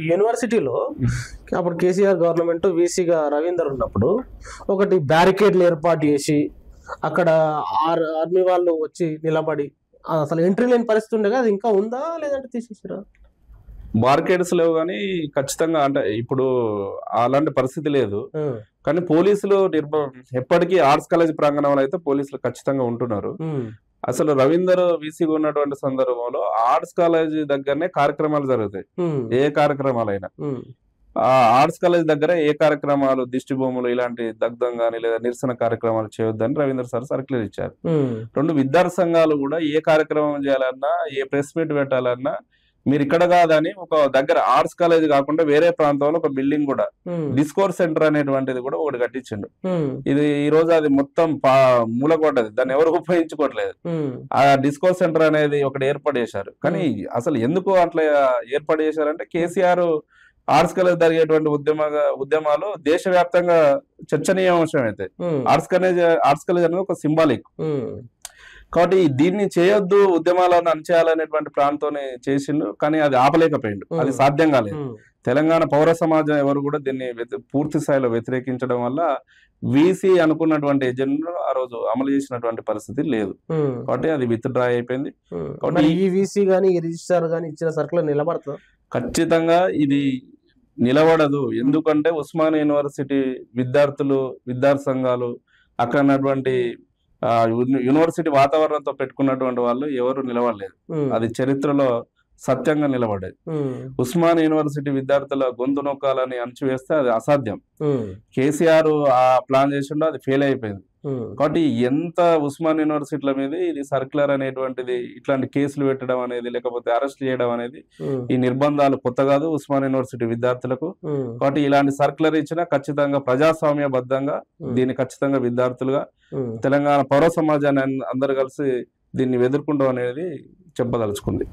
యూనివర్సిటీలో అప్పుడు కేసీఆర్ గవర్నమెంట్ వీసీగా రవీందర్ ఉన్నప్పుడు ఒకటి బ్యారికేడ్లు ఏర్పాటు చేసి అక్కడ ఆర్మీ వాళ్ళు వచ్చి నిలబడి అసలు ఎంట్రీ లేని పరిస్థితి ఉండగా అది ఇంకా ఉందా లేదంటే తీసేసారా? బార్కెట్స్ లేవు కానీ ఖచ్చితంగా అంటే ఇప్పుడు అలాంటి పరిస్థితి లేదు. కానీ పోలీసులు ఎప్పటికీ ఆర్ట్స్ కాలేజ్ ప్రాంగణంలో అయితే పోలీసులు ఖచ్చితంగా ఉంటున్నారు. అసలు రవీందర్ వీసీగా ఉన్నటువంటి సందర్భంలో ఆర్ట్స్ కాలేజ్ దగ్గరనే కార్యక్రమాలు జరుగుతాయి. ఏ కార్యక్రమాలైనా ఆ ఆర్ట్స్ కాలేజ్ దగ్గర ఏ కార్యక్రమాలు దిష్టి బొమ్మలు ఇలాంటి దగ్ధం గానీ లేదా నిరసన కార్యక్రమాలు చేయొద్దని రవీందర్ సార్ సర్క్యులర్ ఇచ్చారు. 2 విద్యార్థి సంఘాలు కూడా ఏ కార్యక్రమం చేయాలన్నా ఏ ప్రెస్ మీట్ పెట్టాలన్నా మీరు ఇక్కడ కాదని ఒక దగ్గర ఆర్ట్స్ కాలేజ్ కాకుండా వేరే ప్రాంతంలో ఒక బిల్డింగ్ కూడా డిస్కోర్స్ సెంటర్ అనేటువంటిది కూడా ఒకటి కట్టించిండు. ఇది ఈ రోజు అది మొత్తం మూలకొడ్డది, దాన్ని ఎవరు ఉపయోగించుకోవట్లేదు. ఆ డిస్కోర్స్ సెంటర్ అనేది ఒకటి ఏర్పాటు చేశారు. కానీ అసలు ఎందుకు అట్లా ఏర్పాటు చేశారంటే కేసీఆర్ ఆర్ట్స్ కాలేజ్ జరిగేటువంటి ఉద్యమాలు దేశవ్యాప్తంగా చర్చనీయాంశం అయితే ఆర్ట్స్ కాలేజ్ అనేది ఒక సింబాలిక్. కాబట్టి దీన్ని చేయొద్దు, ఉద్యమాలను అణచేయాలనేటువంటి ప్రాంతంతో చేసిండు. కానీ అది ఆపలేకపోయిండు, అది సాధ్యం కాలేదు. తెలంగాణ పౌర సమాజం ఎవరు కూడా దీన్ని పూర్తి స్థాయిలో వ్యతిరేకించడం వల్ల వీసీ అనుకున్నటువంటి ఎజెండా ఆ రోజు అమలు చేసినటువంటి పరిస్థితి లేదు. కాబట్టి అది విత్డ్రా అయిపోయింది. కాబట్టి ఈ వీసీ గానీ ఈ రిజిస్ట్రార్ గానీ ఇచ్చిన సర్కులర్ నిలబడుతుంది? ఖచ్చితంగా ఇది నిలబడదు. ఎందుకంటే ఉస్మానియా యూనివర్సిటీ విద్యార్థులు, విద్యార్థి సంఘాలు, అక్కడ ఉన్నటువంటి యూనివర్సిటీ వాతావరణంతో పెట్టుకున్నటువంటి వాళ్ళు ఎవరు నిలబడలేదు. అది చరిత్రలో సత్యంగా నిలబడేది. ఉస్మానియా యూనివర్సిటీ విద్యార్థుల గొంతు నొక్కాలని అణచివేస్తే అది అసాధ్యం. కేసీఆర్ ఆ ప్లాన్ చేసిండో అది ఫెయిల్ అయిపోయింది. కాబట్టి ఎంత ఉస్మానియా యూనివర్సిటీల మీద ఇది సర్క్యులర్ అనేటువంటిది, ఇట్లాంటి కేసులు పెట్టడం అనేది లేకపోతే అరెస్ట్ చేయడం అనేది, ఈ నిర్బంధాలు కొత్త కాదు ఉస్మానియా యూనివర్సిటీ విద్యార్థులకు. కాబట్టి ఇలాంటి సర్క్యులర్ ఇచ్చినా ఖచ్చితంగా ప్రజాస్వామ్యబద్ధంగా దీన్ని ఖచ్చితంగా విద్యార్థులుగా తెలంగాణ పౌర సమాజాన్ని అందరు కలిసి దీన్ని ఎదుర్కొంటాం అనేది చెప్పదలుచుకుంది.